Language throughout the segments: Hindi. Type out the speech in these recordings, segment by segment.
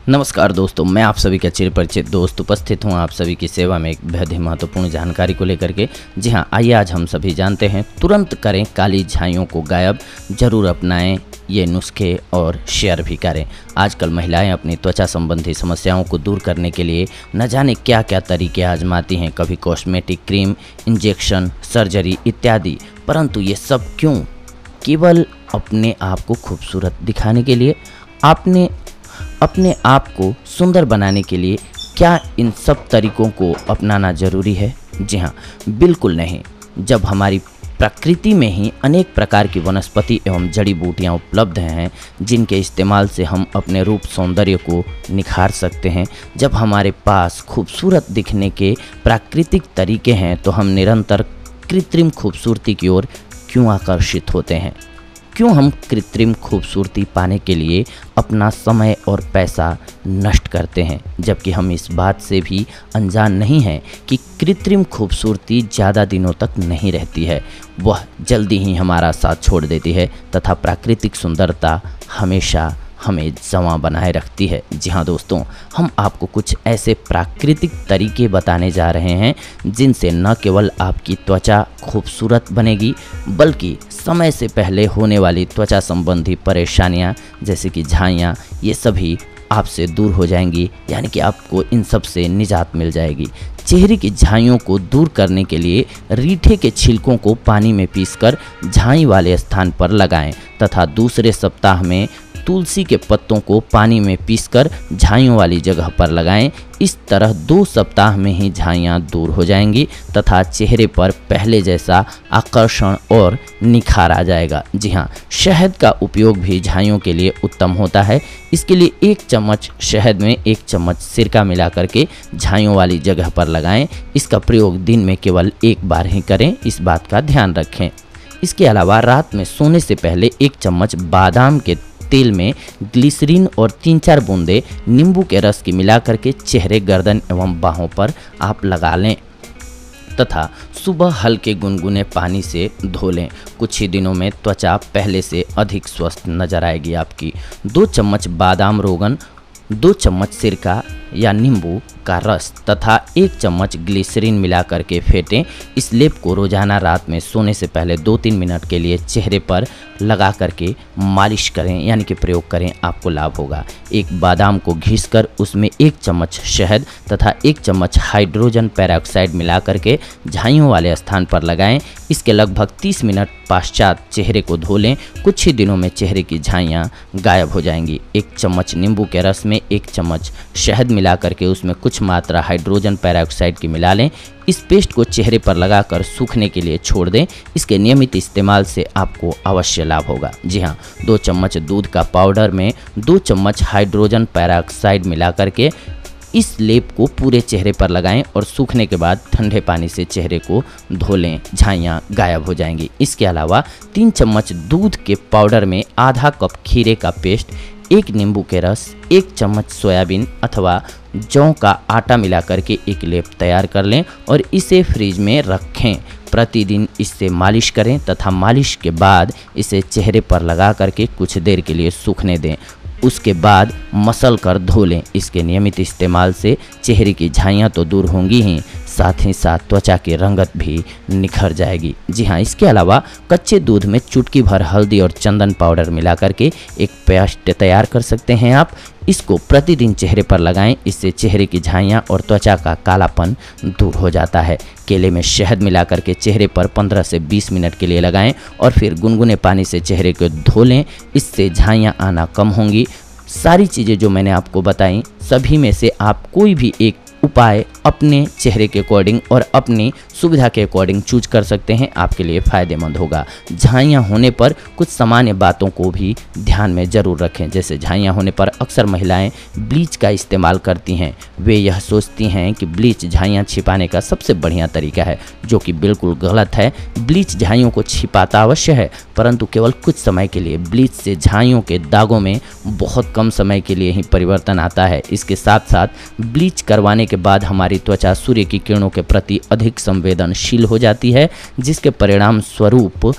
नमस्कार दोस्तों, मैं आप सभी का चिरपरिचित दोस्त उपस्थित हूं आप सभी की सेवा में एक बेहद ही महत्वपूर्ण जानकारी को लेकर के। जी हां, आइए आज हम सभी जानते हैं, तुरंत करें काली झाइयों को गायब, ज़रूर अपनाएं ये नुस्खे और शेयर भी करें। आजकल महिलाएं अपनी त्वचा संबंधी समस्याओं को दूर करने के लिए न जाने क्या क्या तरीके आजमाती हैं, कभी कॉस्मेटिक, क्रीम, इंजेक्शन, सर्जरी इत्यादि। परंतु ये सब क्यों? केवल अपने आप को खूबसूरत दिखाने के लिए, आपने अपने आप को सुंदर बनाने के लिए क्या इन सब तरीकों को अपनाना ज़रूरी है? जी हाँ, बिल्कुल नहीं। जब हमारी प्रकृति में ही अनेक प्रकार की वनस्पति एवं जड़ी बूटियाँ उपलब्ध हैं जिनके इस्तेमाल से हम अपने रूप सौंदर्य को निखार सकते हैं, जब हमारे पास खूबसूरत दिखने के प्राकृतिक तरीके हैं, तो हम निरंतर कृत्रिम खूबसूरती की ओर क्यों आकर्षित होते हैं? क्यों हम कृत्रिम खूबसूरती पाने के लिए अपना समय और पैसा नष्ट करते हैं, जबकि हम इस बात से भी अनजान नहीं हैं कि कृत्रिम खूबसूरती ज़्यादा दिनों तक नहीं रहती है, वह जल्दी ही हमारा साथ छोड़ देती है तथा प्राकृतिक सुंदरता हमेशा हमें जवां बनाए रखती है। जी हाँ दोस्तों, हम आपको कुछ ऐसे प्राकृतिक तरीके बताने जा रहे हैं जिनसे न केवल आपकी त्वचा खूबसूरत बनेगी, बल्कि समय से पहले होने वाली त्वचा संबंधी परेशानियां जैसे कि झाइयाँ, ये सभी आपसे दूर हो जाएंगी, यानी कि आपको इन सब से निजात मिल जाएगी। चेहरे की झाइयों को दूर करने के लिए रीठे के छिलकों को पानी में पीसकर झाई वाले स्थान पर लगाएं तथा दूसरे सप्ताह में तुलसी के पत्तों को पानी में पीसकर झाइयों वाली जगह पर लगाएं। इस तरह 2 सप्ताह में ही झाइयाँ दूर हो जाएंगी तथा चेहरे पर पहले जैसा आकर्षण और निखार आ जाएगा। जी हाँ, शहद का उपयोग भी झाइयों के लिए उत्तम होता है। इसके लिए 1 चम्मच शहद में 1 चम्मच सिरका मिला करके झाइयों वाली जगह पर लगाएं। इसका प्रयोग दिन में केवल 1 बार ही करें, इस बात का ध्यान रखें। इसके अलावा रात में सोने से पहले 1 चम्मच बादाम के तेल में ग्लिसरीन और 3-4 बूंदे नींबू के रस की मिलाकर के चेहरे, गर्दन एवं बाहों पर आप लगा लें तथा सुबह हल्के गुनगुने पानी से धो लें। कुछ ही दिनों में त्वचा पहले से अधिक स्वस्थ नजर आएगी आपकी। 2 चम्मच बादाम रोगन, 2 चम्मच सिरका या नींबू का रस तथा 1 चम्मच ग्लिसरीन मिलाकर के फेंटें। इस लेप को रोजाना रात में सोने से पहले 2-3 मिनट के लिए चेहरे पर लगा करके मालिश करें, यानी कि प्रयोग करें, आपको लाभ होगा। 1 बादाम को घिसकर उसमें 1 चम्मच शहद तथा 1 चम्मच हाइड्रोजन पेरोक्साइड मिला करके झाइयों वाले स्थान पर लगाएं। इसके लगभग 30 मिनट पश्चात चेहरे को धो लें। कुछ ही दिनों में चेहरे की झाइयाँ गायब हो जाएंगी। 1 चम्मच नींबू के रस में 1 चम्मच शहद मिला करके उसमें कुछ मात्रा हाइड्रोजन पेरोक्साइड की मिला लें। इस पेस्ट को चेहरे पर लगाकर सूखने के लिए छोड़ दें। इसके नियमित इस्तेमाल से आपको अवश्य लाभ होगा। जी हाँ, 2 चम्मच दूध का पाउडर में 2 चम्मच हाइड्रोजन पेरोक्साइड मिला करके इस लेप को पूरे चेहरे पर लगाएं और सूखने के बाद ठंडे पानी से चेहरे को धो लें, झाइयाँ गायब हो जाएंगी। इसके अलावा 3 चम्मच दूध के पाउडर में आधा कप खीरे का पेस्ट, 1 नींबू के रस, 1 चम्मच सोयाबीन अथवा जौ का आटा मिला करके एक लेप तैयार कर लें और इसे फ्रिज में रखें। प्रतिदिन इससे मालिश करें तथा मालिश के बाद इसे चेहरे पर लगा करके कुछ देर के लिए सूखने दें। उसके बाद मसल कर धो लें। इसके नियमित इस्तेमाल से चेहरे की झाइयाँ तो दूर होंगी ही, साथ ही साथ त्वचा की रंगत भी निखर जाएगी। जी हाँ, इसके अलावा कच्चे दूध में चुटकी भर हल्दी और चंदन पाउडर मिला करके एक पेस्ट तैयार कर सकते हैं आप। इसको प्रतिदिन चेहरे पर लगाएं। इससे चेहरे की झाइयाँ और त्वचा का कालापन दूर हो जाता है। केले में शहद मिला करके चेहरे पर 15 से 20 मिनट के लिए लगाएं और फिर गुनगुने पानी से चेहरे को धो लें। इससे झाइयाँ आना कम होंगी। सारी चीज़ें जो मैंने आपको बताई, सभी में से आप कोई भी एक उपाय अपने चेहरे के अकॉर्डिंग और अपनी सुविधा के अकॉर्डिंग चूज कर सकते हैं, आपके लिए फ़ायदेमंद होगा। झाइयाँ होने पर कुछ सामान्य बातों को भी ध्यान में ज़रूर रखें। जैसे झाइयाँ होने पर अक्सर महिलाएं ब्लीच का इस्तेमाल करती हैं। वे यह सोचती हैं कि ब्लीच झाइयाँ छिपाने का सबसे बढ़िया तरीका है, जो कि बिल्कुल गलत है। ब्लीच झाइयों को छिपाता अवश्य है, परंतु केवल कुछ समय के लिए। ब्लीच से झाइयों के दागों में बहुत कम समय के लिए ही परिवर्तन आता है। इसके साथ साथ ब्लीच करवाने के बाद हमारी त्वचा सूर्य की किरणों के प्रति अधिक संवेदनशील हो जाती है, जिसके परिणाम स्वरूप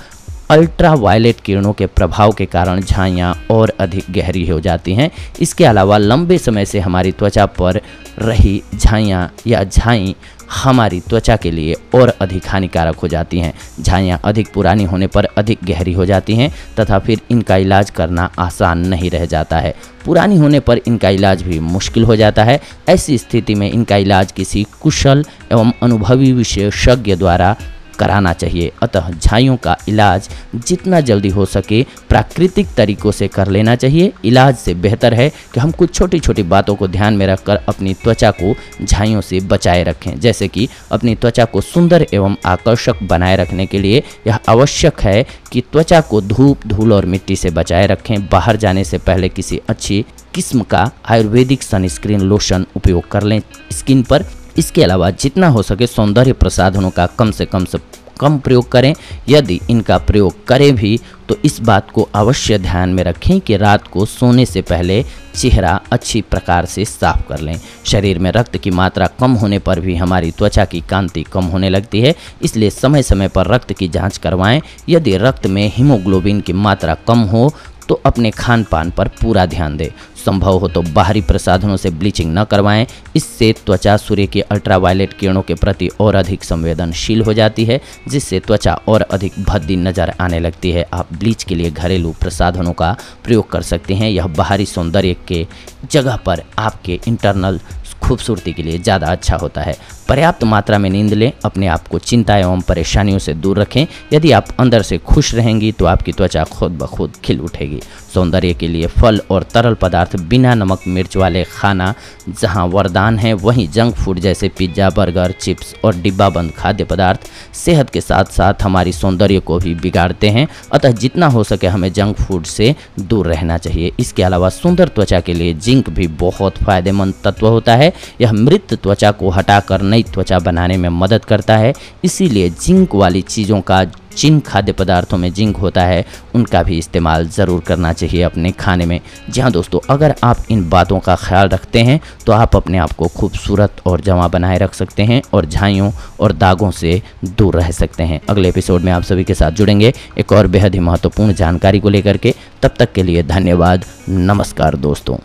अल्ट्रा वायलेट किरणों के प्रभाव के कारण झाइयाँ और अधिक गहरी हो जाती हैं। इसके अलावा लंबे समय से हमारी त्वचा पर रही झाइयाँ या झाई हमारी त्वचा के लिए और अधिक हानिकारक हो जाती हैं। झाइयाँ अधिक पुरानी होने पर अधिक गहरी हो जाती हैं तथा फिर इनका इलाज करना आसान नहीं रह जाता है। पुरानी होने पर इनका इलाज भी मुश्किल हो जाता है। ऐसी स्थिति में इनका इलाज किसी कुशल एवं अनुभवी विशेषज्ञ द्वारा कराना चाहिए। अतः झाइयों का इलाज जितना जल्दी हो सके प्राकृतिक तरीकों से कर लेना चाहिए। इलाज से बेहतर है कि हम कुछ छोटी छोटी बातों को ध्यान में रखकर अपनी त्वचा को झाइयों से बचाए रखें। जैसे कि अपनी त्वचा को सुंदर एवं आकर्षक बनाए रखने के लिए यह आवश्यक है कि त्वचा को धूप, धूल और मिट्टी से बचाए रखें। बाहर जाने से पहले किसी अच्छी किस्म का आयुर्वेदिक सनस्क्रीन लोशन उपयोग कर लें स्किन पर। इसके अलावा जितना हो सके सौंदर्य प्रसाधनों का कम से कम प्रयोग करें। यदि इनका प्रयोग करें भी तो इस बात को अवश्य ध्यान में रखें कि रात को सोने से पहले चेहरा अच्छी प्रकार से साफ कर लें। शरीर में रक्त की मात्रा कम होने पर भी हमारी त्वचा की कांति कम होने लगती है, इसलिए समय समय पर रक्त की जांच करवाएं। यदि रक्त में हीमोग्लोबिन की मात्रा कम हो तो अपने खान पान पर पूरा ध्यान दें। संभव हो तो बाहरी प्रसाधनों से ब्लीचिंग न करवाएं। इससे त्वचा सूर्य के अल्ट्रावायलेट किरणों के प्रति और अधिक संवेदनशील हो जाती है, जिससे त्वचा और अधिक भद्दी नजर आने लगती है। आप ब्लीच के लिए घरेलू प्रसाधनों का प्रयोग कर सकते हैं। यह बाहरी सौंदर्य के जगह पर आपके इंटरनल खूबसूरती के लिए ज़्यादा अच्छा होता है। पर्याप्त मात्रा में नींद लें। अपने आप को चिंता एवं परेशानियों से दूर रखें। यदि आप अंदर से खुश रहेंगी तो आपकी त्वचा खुद ब खुद खिल उठेगी। सौंदर्य के लिए फल और तरल पदार्थ, बिना नमक मिर्च वाले खाना जहां वरदान है, वहीं जंक फूड जैसे पिज्ज़ा, बर्गर, चिप्स और डिब्बाबंद खाद्य पदार्थ सेहत के साथ साथ हमारी सौंदर्य को भी बिगाड़ते हैं। अतः जितना हो सके हमें जंक फूड से दूर रहना चाहिए। इसके अलावा सुंदर त्वचा के लिए जिंक भी बहुत फायदेमंद तत्व होता है। यह मृत त्वचा को हटाकर नई त्वचा बनाने में मदद करता है। इसीलिए जिंक वाली चीज़ों का, जिन खाद्य पदार्थों में जिंक होता है, उनका भी इस्तेमाल ज़रूर करना चाहिए अपने खाने में। जी हाँ दोस्तों, अगर आप इन बातों का ख्याल रखते हैं तो आप अपने आप को खूबसूरत और जवां बनाए रख सकते हैं और झाइयों और दागों से दूर रह सकते हैं। अगले एपिसोड में आप सभी के साथ जुड़ेंगे एक और बेहद ही महत्वपूर्ण जानकारी को लेकर के। तब तक के लिए धन्यवाद। नमस्कार दोस्तों।